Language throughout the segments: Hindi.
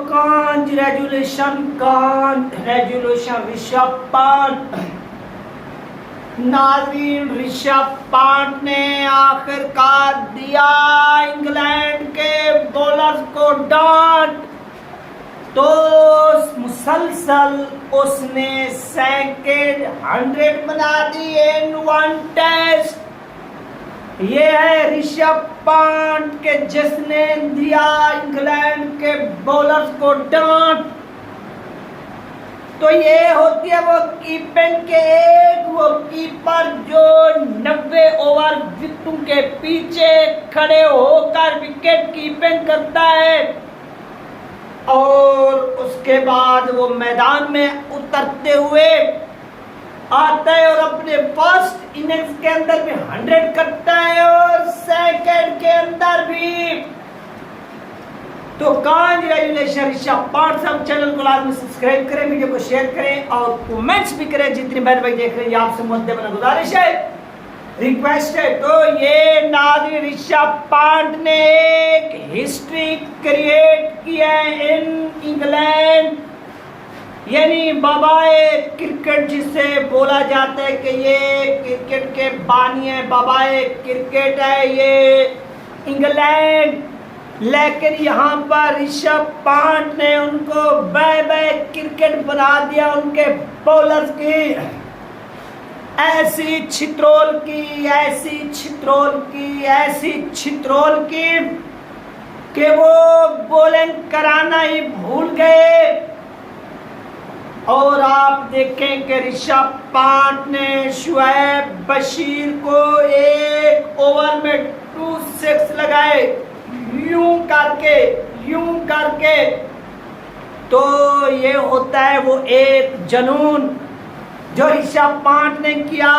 कांग्रेचुलेशन ऋषभ पंत। नाज़रीन, ऋषभ पंत ने आखिरकार दिया इंग्लैंड के बॉलर्स को डांट। तो मुसलसल उसने सेकंड 100 बना दी इन वन टेस्ट। ये है ऋषभ पंत के जिसने दिया इंग्लैंड के बॉलर्स को डांट। तो ये होती है वो वो कीपर जो 90 ओवर विकेटों के पीछे खड़े होकर विकेट कीपिंग करता है और उसके बाद वो मैदान में उतरते हुए आता है और अपने फर्स्ट इनिंग्स के अंदर भी 100 करता है और सेकंड के अंदर भी। तो कांग्रेचुलेशन ऋषभ पंत। सब चैनल को लाजमी सब्सक्राइब करें, वीडियो को शेयर करें और कमेंट्स भी करें। जितने बहन भाई देख रहे हैं आपसे मुद्दे बना गुजारिश है, रिक्वेस्ट है। तो ये नाज़रीन ऋषभ पंत ने एक हिस्ट्री क्रिएट किया है इन इंग्लैंड, यानी बाबाए क्रिकेट जिसे बोला जाता है कि ये क्रिकेट के बानी है, बाबाए क्रिकेट है ये इंग्लैंड। लेकिन यहाँ पर ऋषभ पंत ने उनको बाय बाय क्रिकेट बना दिया। उनके बॉलर्स की ऐसी छित्रोल की कि वो बॉलिंग कराना ही भूल गए। और आप देखें कि ऋषभ पंत ने शुएब बशीर को एक ओवर में 2 6 लगाए, यूं करके। तो ये होता है वो एक जुनून जो ऋषभ पंत ने किया।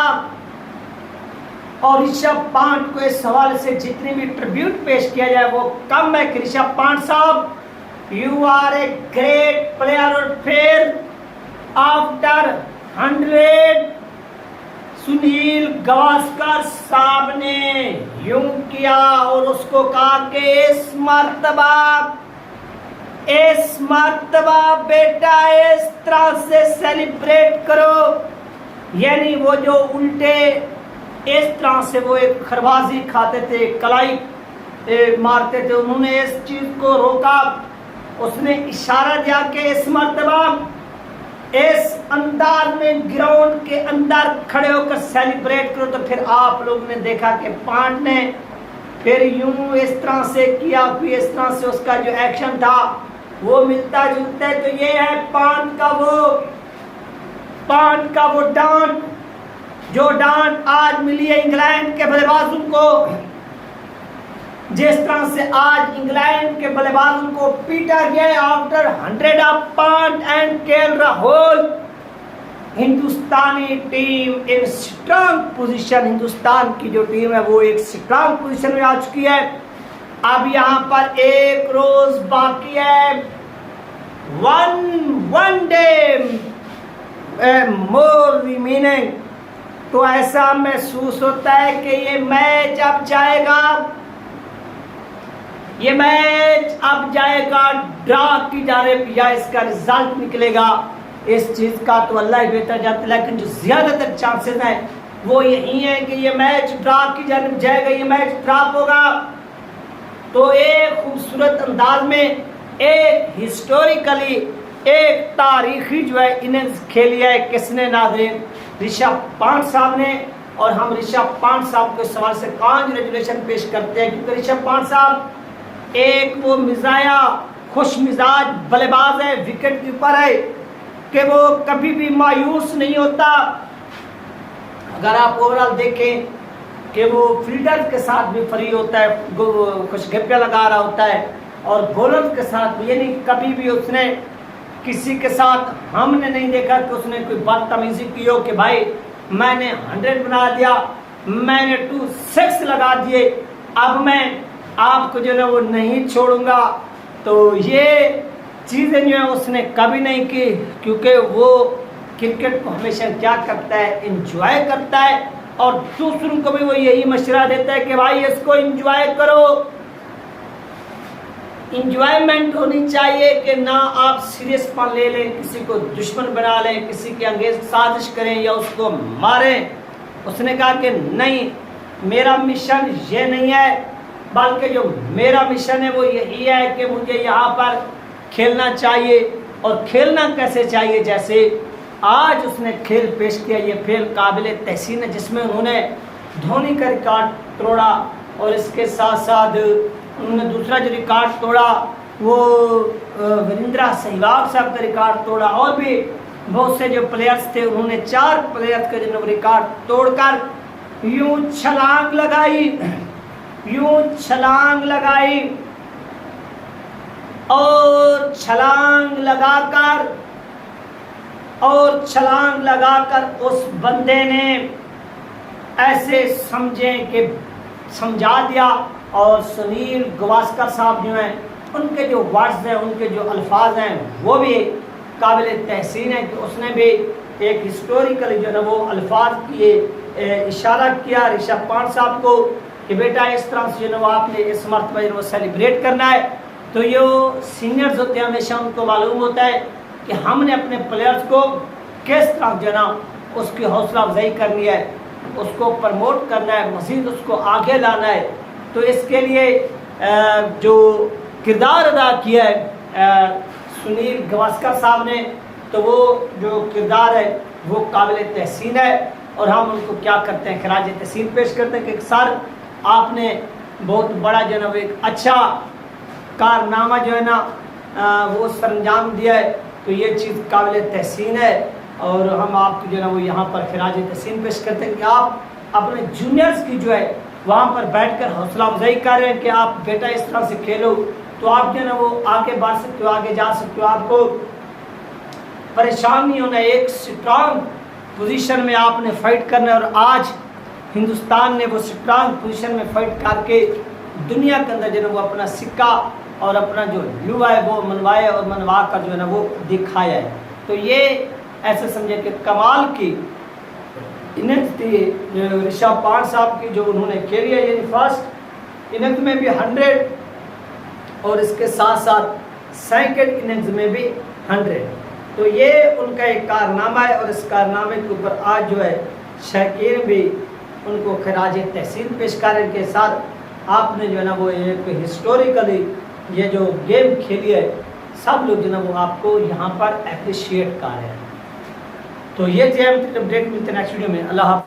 और ऋषभ पंत को इस हवाले से जितनी भी ट्रिब्यूट पेश किया जाए वो कम है कि ऋषभ पंत साहब, you are a great player. और फिर आफ्टर 100 सुनील गावस्कर साहब ने यूं किया और उसको कहा कि इस मर्तबा बेटा इस तरह से सेलिब्रेट करो। यानी वो जो उल्टे इस तरह से वो एक खरबाजी खाते थे, कलाई मारते थे, उन्होंने इस चीज को रोका। उसने इशारा दिया कि इस मर्तबा इस अंदाज में ग्राउंड के अंदर खड़े होकर सेलिब्रेट करो। तो फिर आप लोगों ने देखा कि पंत ने फिर यूं इस तरह से किया, फिर इस तरह से उसका जो एक्शन था वो मिलता जुलता है। तो ये है पंत का वो डांट, जो डांट आज मिली है इंग्लैंड के बल्लेबाजों को। जिस तरह से आज इंग्लैंड के बल्लेबाजों को पीटा गया after 100 of Pant and KL Rahul. Hindustani team in strong position, Hindustan की जो टीम है वो एक स्ट्रांग पोजीशन में आ चुकी है। अब यहाँ पर एक रोज बाकी है, वन डे मोर रिमेनिंग। तो ऐसा महसूस होता है कि ये मैच अब जाएगा ड्रा की जाने या इसका रिजल्ट निकलेगा। इस चीज का तो अल्लाह ही बेहतर जानता है, लेकिन जो ज्यादातर चांसेस हैं वो यही है कि ये मैच ड्रा की जाने जाएगा, ये मैच ड्रॉप होगा। तो एक खूबसूरत अंदाज में एक हिस्टोरिकली एक तारीखी जो है इनिंग्स खेली है किसने नाज़रीन, ऋषभ पंत साहब ने। और हम ऋषभ पंत साहब के सवाल से कांग्रेचुलेशन पेश करते हैं, क्योंकि ऋषभ पंत साहब एक वो मिजाया खुश मिजाज बल्लेबाज है, विकेट कीपर है कि वो कभी भी मायूस नहीं होता। अगर आप ओवरऑल देखें कि वो फील्डर के साथ भी फ्री होता है, कुछ गप्पे लगा रहा होता है, और बॉलर के साथ भी, यानी कभी भी उसने किसी के साथ हमने नहीं देखा कि उसने कोई बदतमीजी की हो कि भाई मैंने 100 बना दिया, मैंने 2 6 लगा दिए, अब मैं आपको जो है वो नहीं छोड़ूंगा। तो ये चीज़ें जो है उसने कभी नहीं की, क्योंकि वो क्रिकेट को हमेशा क्या करता है, एंजॉय करता है। और दूसरों को भी वो यही मशवरा देता है कि भाई इसको एंजॉय करो। इंजॉयमेंट होनी चाहिए कि ना आप सीरियसपन ले लें, किसी को दुश्मन बना लें, किसी के अंगेज साजिश करें या उसको मारें। उसने कहा कि नहीं, मेरा मिशन ये नहीं है, बल्कि जो मेरा मिशन है वो यही है कि मुझे यहाँ पर खेलना चाहिए। और खेलना कैसे चाहिए, जैसे आज उसने खेल पेश किया, ये खेल काबिल तहसीन है, जिसमें उन्होंने धोनी का रिकॉर्ड तोड़ा और इसके साथ साथ उन्होंने दूसरा जो रिकॉर्ड तोड़ा वो वीरेंद्र सहवाग साहब का रिकॉर्ड तोड़ा, और भी बहुत से जो प्लेयर्स थे उन्होंने 4 प्लेयर्स का जो रिकॉर्ड तोड़कर यूं छलांग लगाई और छलांग लगाकर उस बंदे ने ऐसे समझा दिया। और सुनील गावस्कर साहब जो हैं, उनके जो वर्ड्स हैं, उनके जो अल्फाज हैं, वो भी काबिल तहसीन है कि उसने भी एक हिस्टोरिकल जो है वो अल्फाज किए, इशारा किया ऋषभ पंत साहब को कि बेटा इस तरह से जो है आपने इस मरतबा वो सेलिब्रेट करना है। तो ये सीनियर्स होते हैं, हमेशा उनको मालूम होता है कि हमने अपने प्लेयर्स को किस तरह जो है ना उसकी हौसला अफजाई करनी है, उसको प्रमोट करना है, मज़ीद उसको आगे लाना है। तो इसके लिए जो किरदार अदा किया है सुनील गावस्कर साहब ने, तो वो जो किरदार है वो काबिल तहसीन है। और हम उनको क्या करते हैं, खराज तहसीन पेश करते हैं कि सर आपने बहुत बड़ा जो है ना एक अच्छा कारनामा जो है ना वो सरंजाम दिया है, तो ये चीज़ काबिल तहसीन है। और हम आपको जो है ना वो यहाँ पर खराज तहसीन पेश करते हैं कि आप अपने जूनियर्स की जो है वहाँ पर बैठकर हौसला अफजाई कर रहे हैं कि आप बेटा इस तरह से खेलो तो आप जो है ना वो आगे बढ़ सकते हो, आगे जा सकते हो, आपको परेशान नहीं होना, एक स्ट्रांग पोजीशन में आपने फाइट करना है। और आज हिंदुस्तान ने वो स्ट्रांग पोजीशन में फाइट करके दुनिया के अंदर जो है वो अपना सिक्का और अपना जो लुआ है वो मनवाया और मनवा कर जो है ना वो दिखाया है। तो ये ऐसे समझे कि कमाल की इनिंग्स थी ऋषभ पंत साहब की जो उन्होंने खेली है, यानी फर्स्ट इनिंग्स में भी 100 और इसके साथ साथ सेकंड इनिंग्स में भी 100। तो ये उनका एक कारनामा है और इस कारनामे के ऊपर आज जो है शकीर भी उनको खराज तहसीन पेश करने के साथ आपने जो है ना वो एक हिस्टोरिकली ये जो गेम खेली है, सब लोग जो है ना वो आपको यहाँ पर अप्रिशिएट कर रहे हैं। तो ये थे अपडेट मिलते हैं नेक्स्ट वीडियो में। अल्लाह हाफ़िज़।